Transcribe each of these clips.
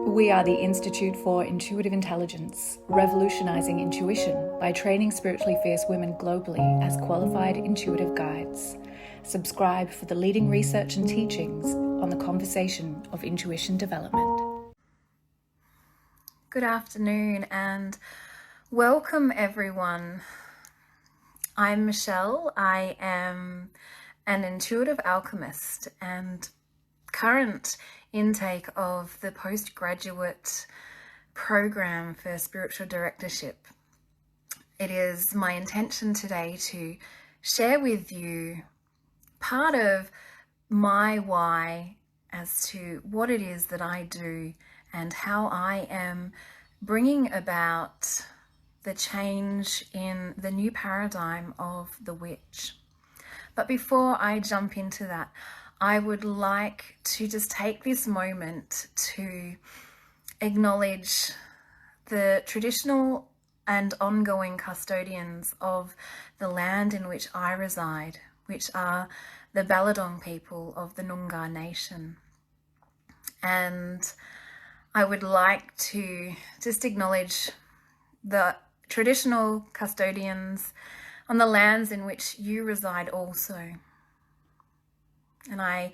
We are the Institute for Intuitive Intelligence, revolutionizing intuition by training spiritually fierce women globally as qualified intuitive guides. Subscribe for the leading research and teachings on the conversation of intuition development. Good afternoon and welcome everyone. I'm Michelle. I am an intuitive alchemist and current intake of the Post Graduate program for spiritual directorship. It is my intention today to share with you part of my why as to what it is that I do and how I am bringing about the change in the new paradigm of the witch. But before I jump into that, I would like to just take this moment to acknowledge the traditional and ongoing custodians of the land in which I reside, which are the Baladong people of the Noongar Nation. And I would like to just acknowledge the traditional custodians on the lands in which you reside also. And I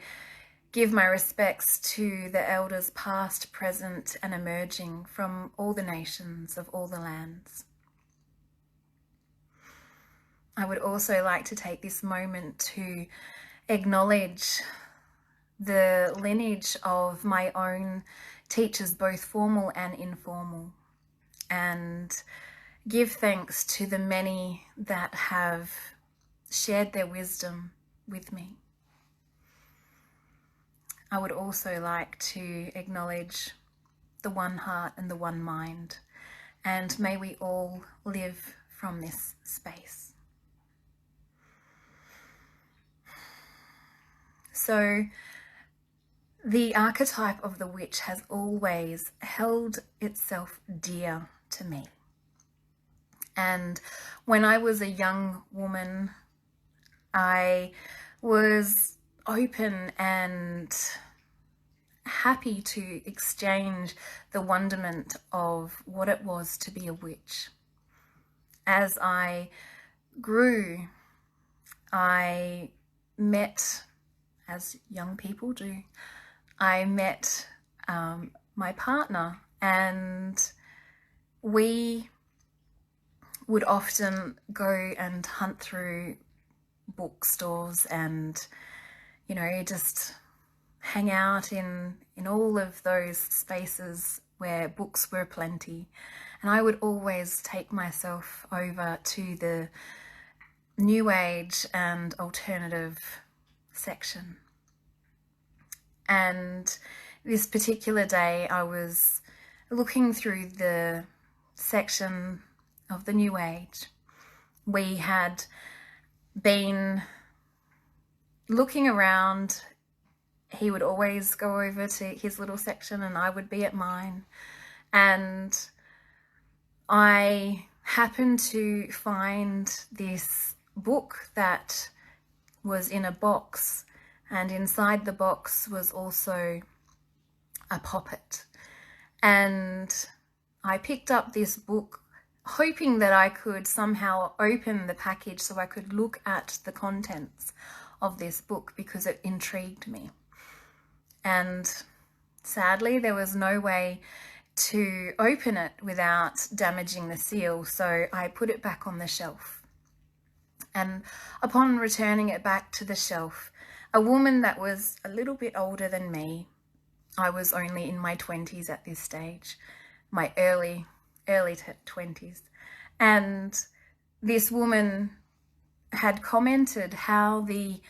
give my respects to the elders past, present and emerging from all the nations of all the lands. I would also like to take this moment to acknowledge the lineage of my own teachers, both formal and informal, and give thanks to the many that have shared their wisdom with me. I would also like to acknowledge the one heart and the one mind, and may we all live from this space. So, the archetype of the witch has always held itself dear to me. And when I was a young woman, I was open and happy to exchange the wonderment of what it was to be a witch. As I grew, I met, as young people do, I met my partner, and we would often go and hunt through bookstores and just hang out in all of those spaces where books were plenty. And I would always take myself over to the New Age and alternative section. And this particular day I was looking through the section of the New Age. We had been looking around. He would always go over to his little section and I would be at mine. And I happened to find this book that was in a box, and inside the box was also a poppet. And I picked up this book hoping that I could somehow open the package so I could look at the contents of this book because it intrigued me. And sadly, there was no way to open it without damaging the seal, so I put it back on the shelf. And upon returning it back to the shelf, a woman that was a little bit older than me, I was only in my 20s at this stage, my early 20s, and this woman had commented how the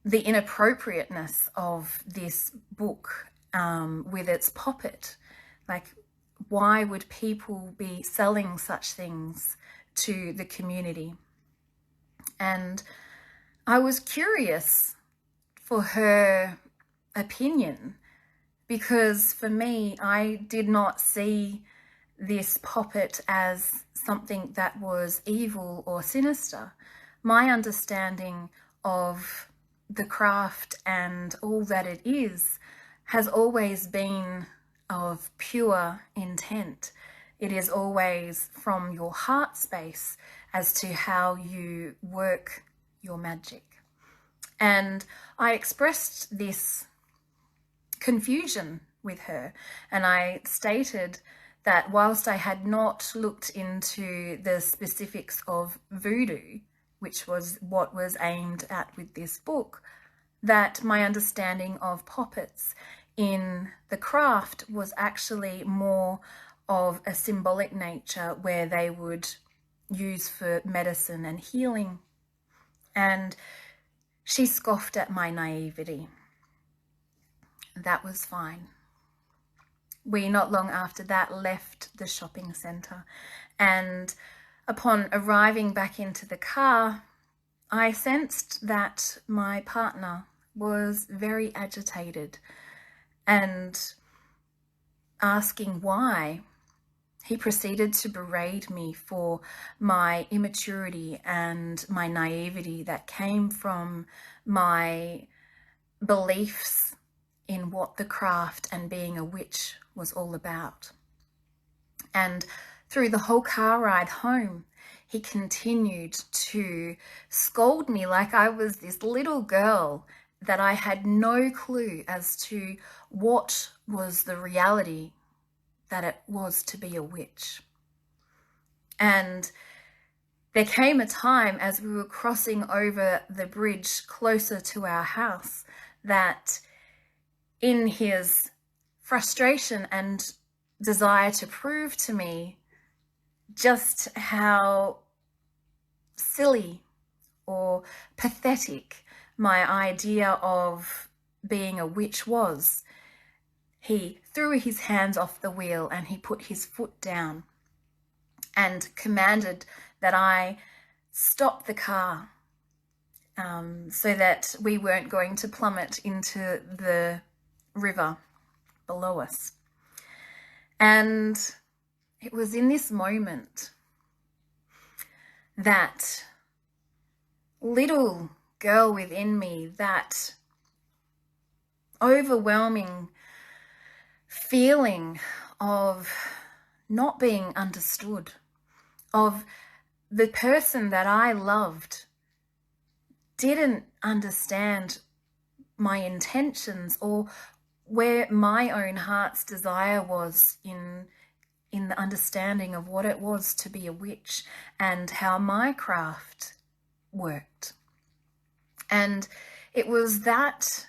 inappropriateness of this book with its poppet, like why would people be selling such things to the community? And I was curious for her opinion, because for me, I did not see this poppet as something that was evil or sinister. My understanding of the craft and all that it is has always been of pure intent. It is always from your heart space as to how you work your magic. And I expressed this confusion with her, and I stated that whilst I had not looked into the specifics of voodoo, which was what was aimed at with this book, that my understanding of poppets in the craft was actually more of a symbolic nature, where they would use for medicine and healing. And she scoffed at my naivety. That was fine. We not long after that left the shopping centre, and upon arriving back into the car, I sensed that my partner was very agitated, and asking why, he proceeded to berate me for my immaturity and my naivety that came from my beliefs in what the craft and being a witch was all about. And through the whole car ride home, he continued to scold me like I was this little girl, that I had no clue as to what was the reality that it was to be a witch. And there came a time as we were crossing over the bridge closer to our house that, in his frustration and desire to prove to me just how silly or pathetic my idea of being a witch was, he threw his hands off the wheel and he put his foot down and commanded that I stop the car, so that we weren't going to plummet into the river below us. And it was in this moment that little girl within me, that overwhelming feeling of not being understood, of the person that I loved didn't understand my intentions, or where my own heart's desire was in the understanding of what it was to be a witch and how my craft worked. And it was that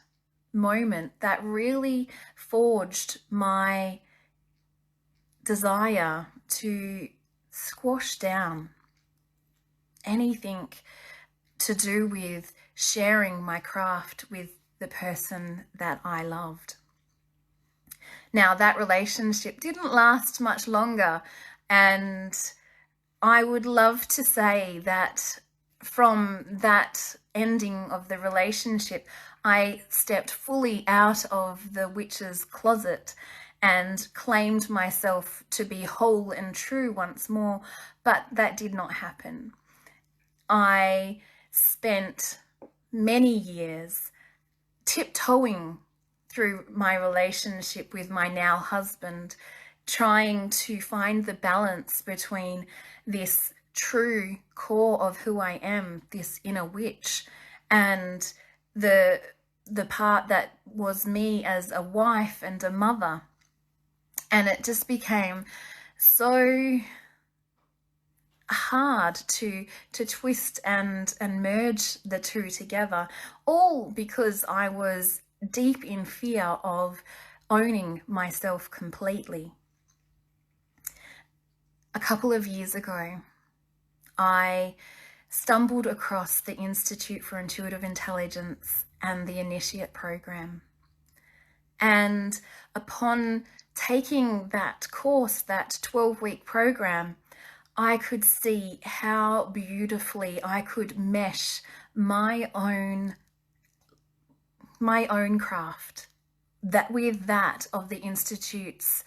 moment that really forged my desire to squash down anything to do with sharing my craft with the person that I loved. Now, that relationship didn't last much longer, and I would love to say that from that ending of the relationship, I stepped fully out of the witch's closet and claimed myself to be whole and true once more, but that did not happen. I spent many years tiptoeing through my relationship with my now husband, trying to find the balance between this true core of who I am, this inner witch, and the part that was me as a wife and a mother. And it just became so hard to twist and merge the two together, all because I was deep in fear of owning myself completely. A couple of years ago, I stumbled across the Institute for Intuitive Intelligence and the Initiate program. And upon taking that course, that 12-week program, I could see how beautifully I could mesh my own craft with that of the Institute's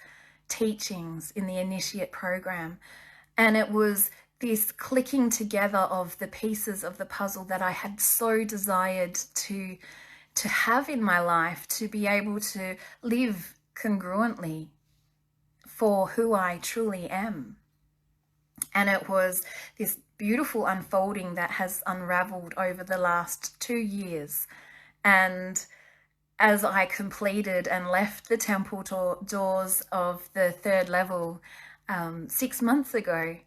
teachings in the Initiate program. And it was this clicking together of the pieces of the puzzle that I had so desired to have in my life, to be able to live congruently for who I truly am. And it was this beautiful unfolding that has unraveled over the last 2 years. And as I completed and left the temple doors of the 3rd level 6 months ago,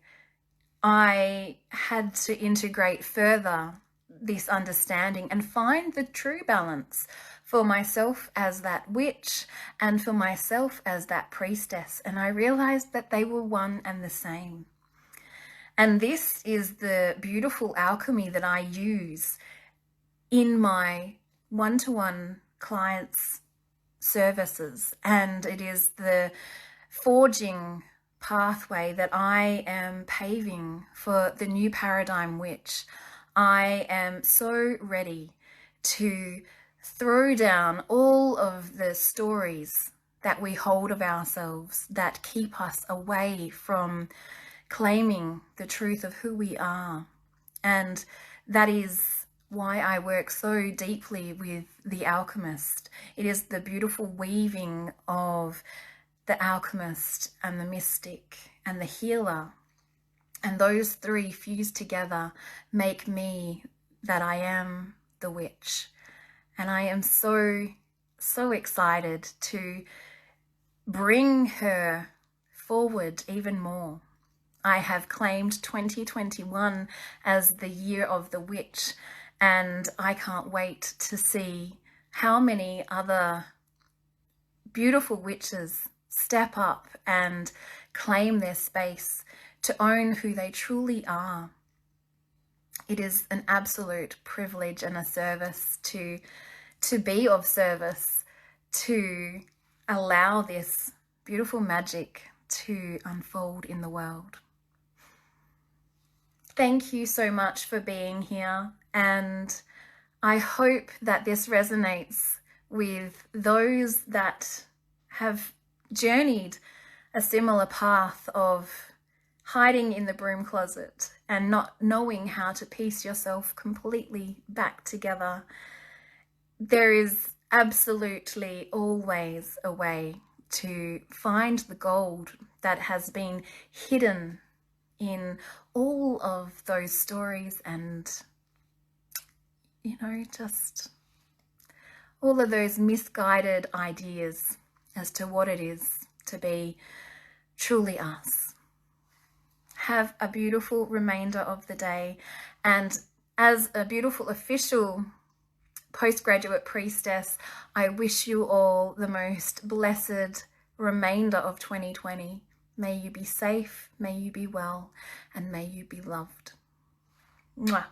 I had to integrate further this understanding and find the true balance for myself as that witch and for myself as that priestess. And I realized that they were one and the same. And this is the beautiful alchemy that I use in my one-to-one clients' services. And it is the forging pathway that I am paving for the new paradigm witch. I am so ready to throw down all of the stories that we hold of ourselves that keep us away from claiming the truth of who we are. And that is why I work so deeply with the alchemist. It is the beautiful weaving of the alchemist and the mystic and the healer. And those three fused together make me that I am the witch. And I am so excited to bring her forward even more. I have claimed 2021 as the year of the witch, and I can't wait to see how many other beautiful witches step up and claim their space to own who they truly are. It is an absolute privilege and a service to be of service, to allow this beautiful magic to unfold in the world. Thank you so much for being here, and I hope that this resonates with those that have journeyed a similar path of hiding in the broom closet and not knowing how to piece yourself completely back together. There is absolutely always a way to find the gold that has been hidden in all of those stories and, just all of those misguided ideas as to what it is to be truly us. Have a beautiful remainder of the day, and as a beautiful official postgraduate priestess, I wish you all the most blessed remainder of 2020. May you be safe, may you be well, and may you be loved. Mwah.